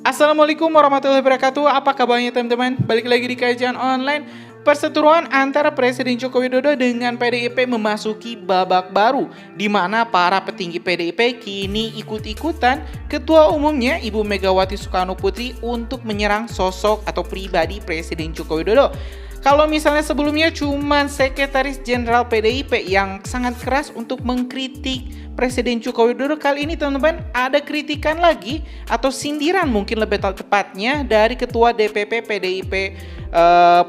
Assalamualaikum warahmatullahi wabarakatuh. Apa kabarnya teman-teman? Balik lagi di kajian online. Perseteruan antara Presiden Joko Widodo dengan PDIP memasuki babak baru, di mana para petinggi PDIP kini ikut-ikutan ketua umumnya Ibu Megawati Soekarno Putri untuk menyerang sosok atau pribadi Presiden Joko Widodo. Kalau misalnya sebelumnya cuma Sekretaris Jenderal PDIP yang sangat keras untuk mengkritik Presiden Joko Widodo, kali ini teman-teman ada kritikan lagi atau sindiran mungkin lebih tepatnya dari Ketua DPP PDIP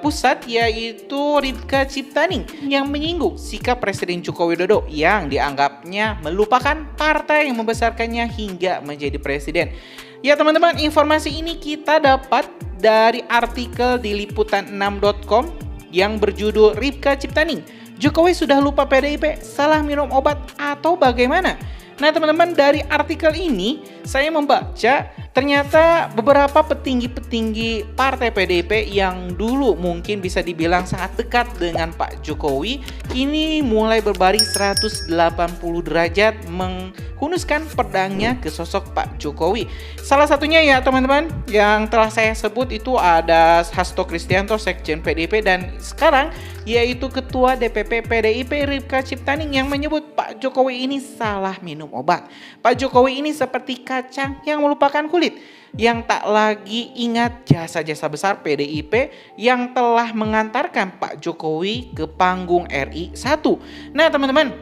Pusat, yaitu Ripka Ciptaning, yang menyinggung sikap Presiden Joko Widodo yang dianggapnya melupakan partai yang membesarkannya hingga menjadi presiden. Ya teman-teman, informasi ini kita dapat dari artikel di liputan6.com yang berjudul Ripka Ciptaning, Jokowi sudah lupa PDIP, salah minum obat atau bagaimana? Nah teman-teman, dari artikel ini saya membaca ternyata beberapa petinggi-petinggi partai PDIP yang dulu mungkin bisa dibilang sangat dekat dengan Pak Jokowi ini mulai berbaring 180 derajat menghunuskan pedangnya ke sosok Pak Jokowi. Salah satunya ya teman-teman yang telah saya sebut itu ada Hasto Kristianto, Sekjen PDIP, dan sekarang yaitu Ketua DPP PDIP Ripka Ciptaning yang menyebut Pak Jokowi ini salah minum obat. Pak Jokowi ini seperti kacang yang melupakan kulit, yang tak lagi ingat jasa-jasa besar PDIP yang telah mengantarkan Pak Jokowi ke panggung RI 1. Nah teman-teman,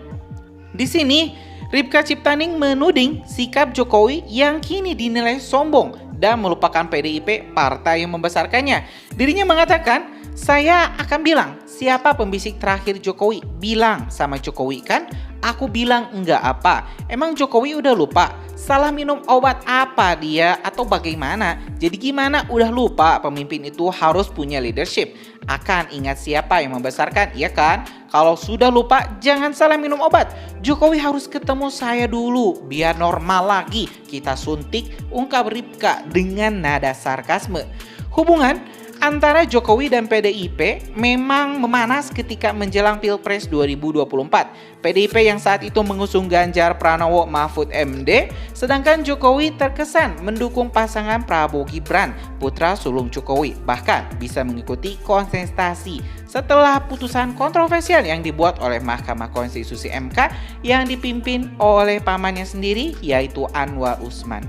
di sini Ripka Ciptaning menuding sikap Jokowi yang kini dinilai sombong dan melupakan PDIP, partai yang membesarkannya. Dirinya mengatakan, saya akan bilang siapa pembisik terakhir Jokowi, bilang sama Jokowi kan. Aku bilang enggak apa. Emang Jokowi udah lupa? Salah minum obat apa dia atau bagaimana? Jadi gimana udah lupa pemimpin itu harus punya leadership. Akan ingat siapa yang membesarkan, iya kan? Kalau sudah lupa jangan salah minum obat. Jokowi harus ketemu saya dulu biar normal lagi. Kita suntik, ungkap Ripka dengan nada sarkasme. Hubungan antara Jokowi dan PDIP memang memanas ketika menjelang Pilpres 2024. PDIP yang saat itu mengusung Ganjar Pranowo Mahfud MD, sedangkan Jokowi terkesan mendukung pasangan Prabowo Gibran, putra sulung Jokowi. Bahkan bisa mengikuti kontestasi setelah putusan kontroversial yang dibuat oleh Mahkamah Konstitusi MK yang dipimpin oleh pamannya sendiri yaitu Anwar Usman.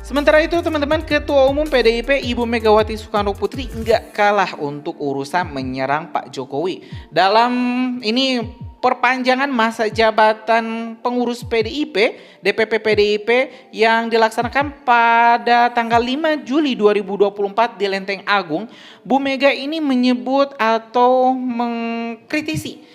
Sementara itu teman-teman, Ketua Umum PDIP Ibu Megawati Soekarno Putri nggak kalah untuk urusan menyerang Pak Jokowi. Dalam ini perpanjangan masa jabatan pengurus PDIP, DPP PDIP yang dilaksanakan pada tanggal 5 Juli 2024 di Lenteng Agung, Bu Mega ini menyebut atau mengkritisi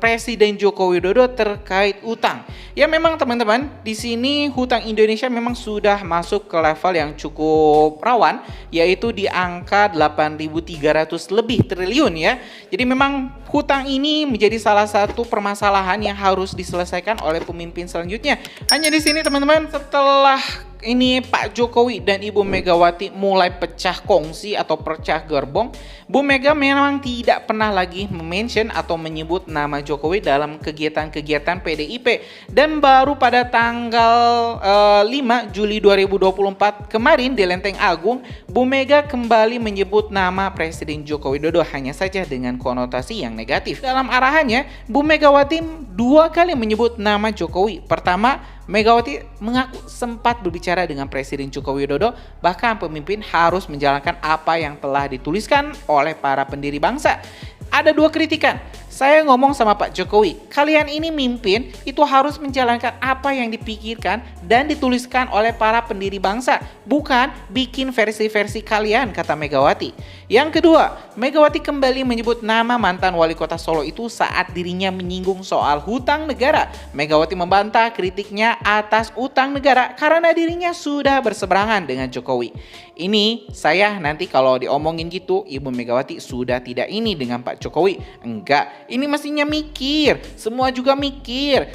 Presiden Joko Widodo terkait utang. Ya memang teman-teman, di sini hutang Indonesia memang sudah masuk ke level yang cukup rawan, yaitu di angka 8.300 lebih triliun ya. Jadi memang hutang ini menjadi salah satu permasalahan yang harus diselesaikan oleh pemimpin selanjutnya. Hanya di sini teman-teman, setelah ini Pak Jokowi dan Ibu Megawati mulai pecah kongsi atau pecah gerbong, Bu Mega memang tidak pernah lagi mention atau menyebut nama Jokowi dalam kegiatan-kegiatan PDIP. Dan baru pada tanggal 5 Juli 2024 kemarin di Lenteng Agung, Bu Mega kembali menyebut nama Presiden Joko Widodo, hanya saja dengan konotasi yang negatif. Dalam arahannya, Bu Megawati 2 kali menyebut nama Jokowi. Pertama, Megawati mengaku sempat berbicara dengan Presiden Joko Widodo, bahkan pemimpin harus menjalankan apa yang telah dituliskan oleh para pendiri bangsa. Ada 2 kritikan. Saya ngomong sama Pak Jokowi, kalian ini mimpin itu harus menjalankan apa yang dipikirkan dan dituliskan oleh para pendiri bangsa, bukan bikin versi-versi kalian, kata Megawati. Yang kedua, Megawati kembali menyebut nama mantan wali kota Solo itu saat dirinya menyinggung soal hutang negara. Megawati membantah kritiknya atas utang negara karena dirinya sudah berseberangan dengan Jokowi. Ini saya nanti kalau diomongin gitu, Ibu Megawati sudah tidak ini dengan Pak Pak Jokowi. Enggak, ini mestinya mikir, semua juga mikir.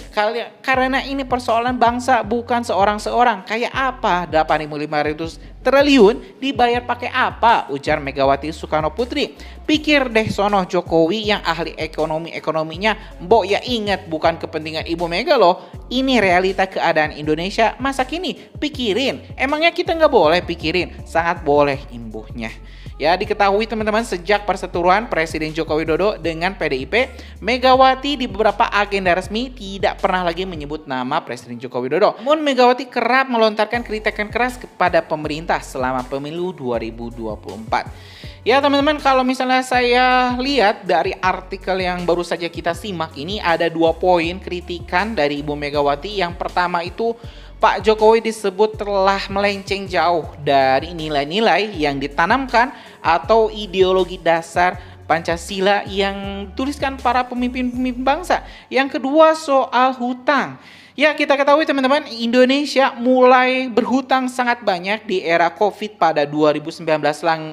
Karena ini persoalan bangsa, bukan seorang-seorang. Kayak apa 8.500 triliun dibayar pakai apa? Ujar Megawati Soekarno Putri. Pikir deh sono Jokowi yang ahli ekonominya. Mbok ya ingat, bukan kepentingan Ibu Mega loh. Ini realita keadaan Indonesia masa kini. Pikirin, emangnya kita nggak boleh pikirin? Sangat boleh imbuhnya. Ya, diketahui teman-teman, sejak perseteruan Presiden Joko Widodo dengan PDIP, Megawati di beberapa agenda resmi tidak pernah lagi menyebut nama Presiden Joko Widodo. Namun Megawati kerap melontarkan kritikan keras kepada pemerintah selama pemilu 2024. Ya teman-teman, kalau misalnya saya lihat dari artikel yang baru saja kita simak ini, ada 2 poin kritikan dari Ibu Megawati. Yang pertama itu, Pak Jokowi disebut telah melenceng jauh dari nilai-nilai yang ditanamkan atau ideologi dasar Pancasila yang dituliskan para pemimpin-pemimpin bangsa. Yang kedua soal hutang. Ya, kita ketahui teman-teman, Indonesia mulai berhutang sangat banyak di era Covid pada 2019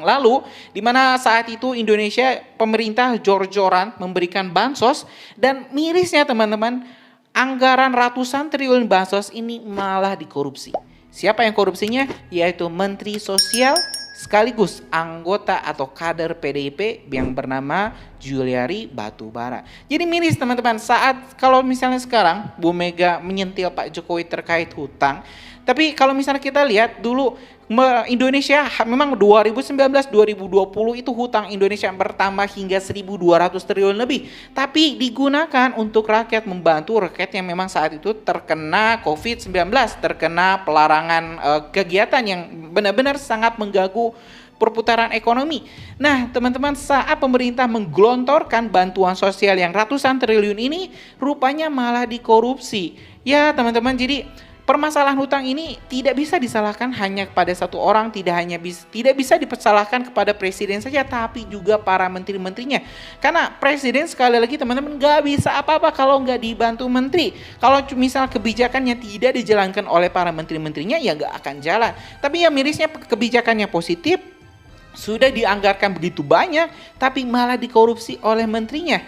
lalu, di mana saat itu Indonesia pemerintah jor-joran memberikan bansos, dan mirisnya teman-teman, anggaran ratusan triliun bansos ini malah dikorupsi. Siapa yang korupsinya? Yaitu Menteri Sosial sekaligus anggota atau kader PDIP yang bernama Juliari Batubara. Jadi miris teman-teman, saat kalau misalnya sekarang Bu Mega menyentil Pak Jokowi terkait hutang, tapi kalau misalnya kita lihat dulu Indonesia memang 2019-2020 itu hutang Indonesia bertambah hingga 1.200 triliun lebih, tapi digunakan untuk rakyat, membantu rakyat yang memang saat itu terkena COVID-19, terkena pelarangan kegiatan yang benar-benar sangat mengganggu perputaran ekonomi. Nah teman-teman, saat pemerintah menggelontorkan bantuan sosial yang ratusan triliun ini, rupanya malah dikorupsi. Ya teman-teman, jadi permasalahan hutang ini tidak bisa disalahkan hanya kepada satu orang, tidak bisa dipersalahkan kepada presiden saja, tapi juga para menteri-menterinya. Karena presiden sekali lagi teman-teman nggak bisa apa-apa kalau nggak dibantu menteri. Kalau misal kebijakannya tidak dijalankan oleh para menteri-menterinya, ya nggak akan jalan. Tapi ya mirisnya kebijakannya positif, sudah dianggarkan begitu banyak, tapi malah dikorupsi oleh menterinya.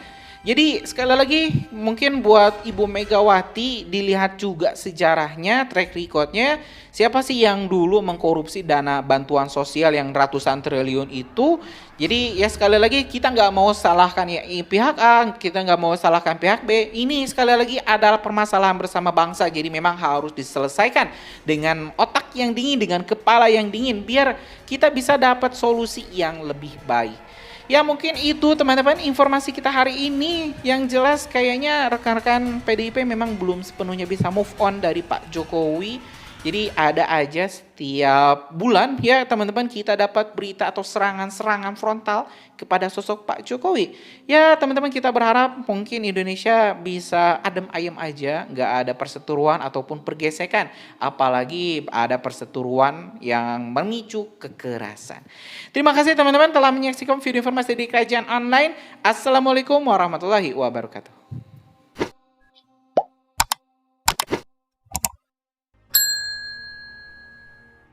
Jadi sekali lagi mungkin buat Ibu Megawati dilihat juga sejarahnya, track recordnya, siapa sih yang dulu mengkorupsi dana bantuan sosial yang ratusan triliun itu. Jadi ya sekali lagi kita nggak mau salahkan ya pihak A, kita nggak mau salahkan pihak B. Ini sekali lagi adalah permasalahan bersama bangsa, jadi memang harus diselesaikan dengan otak yang dingin, dengan kepala yang dingin, biar kita bisa dapat solusi yang lebih baik. Ya mungkin itu teman-teman informasi kita hari ini. Yang jelas kayaknya rekan-rekan PDIP memang belum sepenuhnya bisa move on dari Pak Jokowi. Jadi ada aja setiap bulan ya teman-teman kita dapat berita atau serangan-serangan frontal kepada sosok Pak Jokowi. Ya teman-teman, kita berharap mungkin Indonesia bisa adem ayem aja, nggak ada perseteruan ataupun pergesekan. Apalagi ada perseteruan yang memicu kekerasan. Terima kasih teman-teman telah menyaksikan video informasi di Kerajaan Online. Assalamualaikum warahmatullahi wabarakatuh.